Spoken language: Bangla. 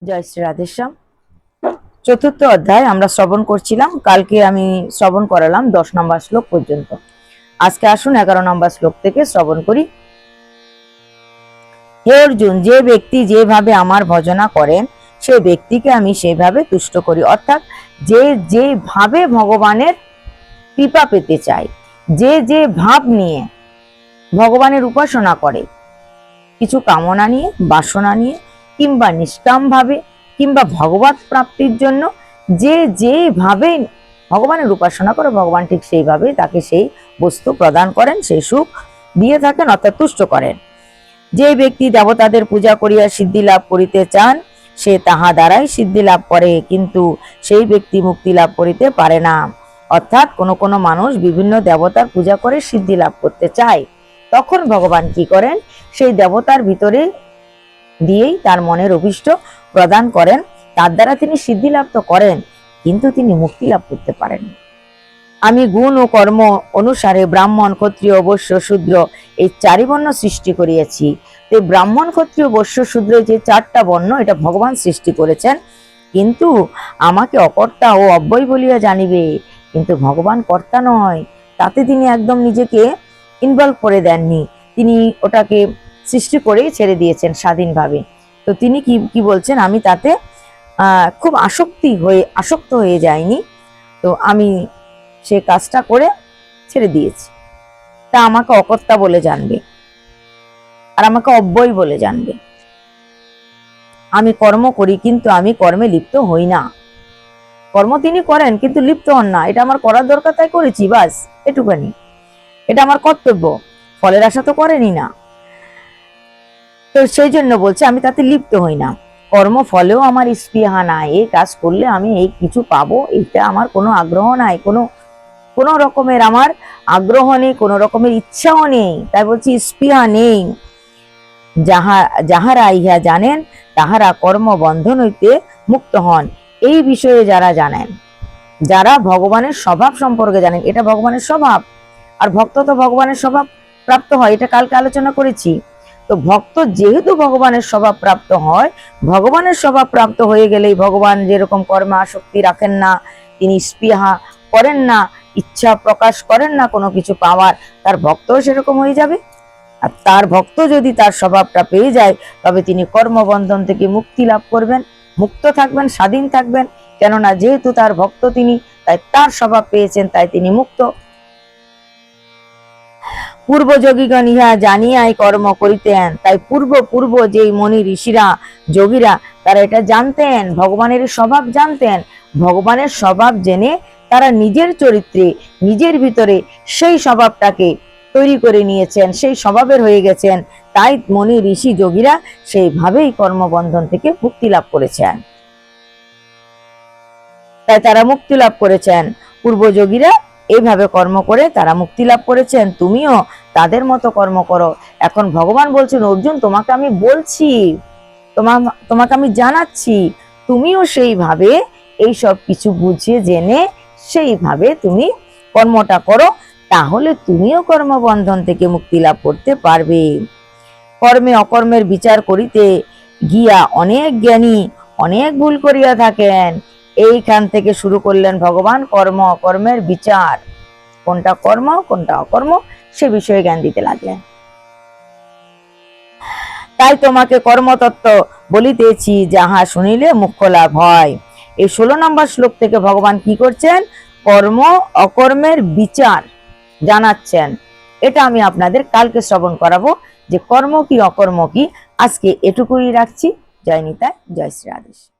জয় শ্রী রাধেশ্যাম। চতুর্থ অধ্যায় আমরা শ্রবণ করছিলাম। কালকে আমি শ্রবণ করালাম 10 নম্বর শ্লোক পর্যন্ত। আজকে আসুন 11 নম্বর শ্লোক থেকে শ্রবণ করি। হে অর্জুন, যে ব্যক্তি যেভাবে আমার ভজনা করেন সে ব্যক্তিকে আমি সেভাবে তুষ্ট করি। অর্থাৎ যে যেভাবে ভগবানের কৃপা পেতে চায়, যে যে ভাব নিয়ে ভগবানের উপাসনা করে, কিছু কামনা নিয়ে, বাসনা নিয়ে, কিংবা নিষ্কাম ভাবে, কিংবা ভগবত প্রাপ্তির জন্য যে যেভাবে ভগবানের উপাসনা করে, ভগবান ঠিক সেইভাবে তাকে সেই বস্তু প্রদান করেন, সেই সুখ দিয়ে থাকেন, অর্থাৎ তুষ্ট করেন। যে ব্যক্তি দেবতাদের পূজা করিয়া সিদ্ধি লাভ করিতে চান সে তাহা দ্বারাই সিদ্ধি লাভ করে, কিন্তু সেই ব্যক্তি মুক্তি লাভ করিতে পারে না। অর্থাৎ কোনো মানুষ বিভিন্ন দেবতার পূজা করে সিদ্ধি লাভ করতে চায়, তখন ভগবান কি করেন, সেই দেবতার ভিতরে দিয়েই তার মনের অভিষ্ট প্রদান করেন। তার দ্বারা তিনি সিদ্ধি লাভ তো করেন, কিন্তু তিনি মুক্তি লাভ করতে পারেন। আমি গুণ ও কর্ম অনুসারে ব্রাহ্মণ, ক্ষত্রিয়, বৈশ্য, শূদ্র এই 4 বর্ণ সৃষ্টি করিয়াছি। তো ব্রাহ্মণ, ক্ষত্রিয়, বৈশ্য, শূদ্র যে 4টা বর্ণ এটা ভগবান সৃষ্টি করেছেন, কিন্তু আমাকে অকর্তা ও অব্যয় বলিয়া জানিবে। কিন্তু ভগবান কর্তা নয়, তাতে তিনি একদম নিজেকে ইনভলভ করে দেননি। তিনি ওটাকে সৃষ্টি করেই ছেড়ে দিয়েছেন স্বাধীনভাবে। তো তিনি কি বলছেন, আমি তাতে খুব আসক্ত হয়ে যায়নি, তো আমি সে কাজটা করে ছেড়ে দিয়েছি। তা আমাকে অকর্তা বলে জানবে আর আমাকে অব্যয় বলে জানবে। আমি কর্ম করি কিন্তু আমি কর্মে লিপ্ত হই না। কর্ম তিনি করেন কিন্তু লিপ্ত হন না। এটা আমার করার দরকার তাই করেছি, বাস এটুখানি। এটা আমার কর্তব্য, ফলের আশা তো করেনি না। তো সেই জন্য বলছে আমি তাতে লিপ্ত হই না। কর্ম ফলেও আমার স্পৃহা নাই, এই কাজ করলে আমি এই কিছু পাবো, এটা আমার কোনো আগ্রহ নাই, কোনো রকমের আমার আগ্রহ নেই, কোনো রকমের ইচ্ছাও নেই। তাই বলছি স্পৃহা নেই। যাহারা ইহা জানেন তাহারা কর্মবন্ধন হইতে মুক্ত হন। এই বিষয়ে যারা জানেন, যারা ভগবানের স্বভাব সম্পর্কে জানেন, এটা ভগবানের স্বভাব, আর ভক্ত তো ভগবানের স্বভাব প্রাপ্ত হয়, এটা কালকে আলোচনা করেছি। তো ভক্ত যেহেতু ভগবানের স্বভাব প্রাপ্ত হয়, ভগবানের স্বভাব প্রাপ্ত হয়ে গেলেই ভগবান যেরকম কর্মে আসক্তি রাখেন না, তিনি স্পৃহা করেন না, ইচ্ছা প্রকাশ করেন না কোনো কিছু পাওয়ার, তার ভক্তও সেরকম হয়ে যাবে। আর তার ভক্ত যদি তার স্বভাবটা পেয়ে যায়, তবে তিনি কর্মবন্ধন থেকে মুক্তি লাভ করবেন, মুক্ত থাকবেন, স্বাধীন থাকবেন। কেননা যেহেতু তার ভক্ত তিনি, তাই তার স্বভাব পেয়েছেন, তাই তিনি মুক্ত। পূর্ব যোগীগণ ইহা জানিয়াই কর্ম করিতেন। তাই পূর্ব যেই মনি ঋষিরা, যোগীরা, তারা এটা জানতেন, ভগবানের স্বভাব জানতেন। ভগবানের স্বভাব জেনে তারা নিজের চরিত্রে, নিজের ভিতরে সেই স্বভাবটাকে তৈরি করে নিয়েছেন, সেই স্বভাবের হয়ে গেছেন। তাই মনি ঋষি যোগীরা সেইভাবেই কর্মবন্ধন থেকে মুক্তি লাভ করেছেন। তাই তারা মুক্তি লাভ করেছেন। পূর্ব যোগীরা এইভাবে কর্ম করে তারা মুক্তি লাভ করেছেন। তুমিও তাদের মতো কর্ম করো। এখন ভগবান বলছেন, অর্জুন তোমাকে আমি বলছি, তোমাকে আমি জানাচ্ছি, তুমিও সেইভাবে এই সব কিছু বুঝে জেনে সেইভাবে তুমি কর্মটা করো, তাহলে তুমিও কর্মবন্ধন থেকে মুক্তি লাভ করতে পারবে। কর্মে অকর্মের বিচার করিতে গিয়া অনেক জ্ঞানী অনেক ভুল করিয়া থাকেন। এইখান থেকে শুরু করলেন ভগবান কর্ম অকর্মের বিচার, কোনটা কর্ম কোনটা অকর্ম সে বিষয়ে জ্ঞান দিতে লাগলেন। তাই তোমাকে কর্মতত্ত্ব বলিতেছি, যাহা শুনিলে মোক্ষ লাভ হয়। এই 16 নম্বর শ্লোক থেকে ভগবান কি করছেন, কর্ম অকর্মের বিচার জানাচ্ছেন। এটা আমি আপনাদের কালকে শ্রবণ করাবো, যে কর্ম কি অকর্ম কি। আজকে এটুকুই রাখছি। জয় নিতাই, জয় শ্রী রাধেশ্যাম।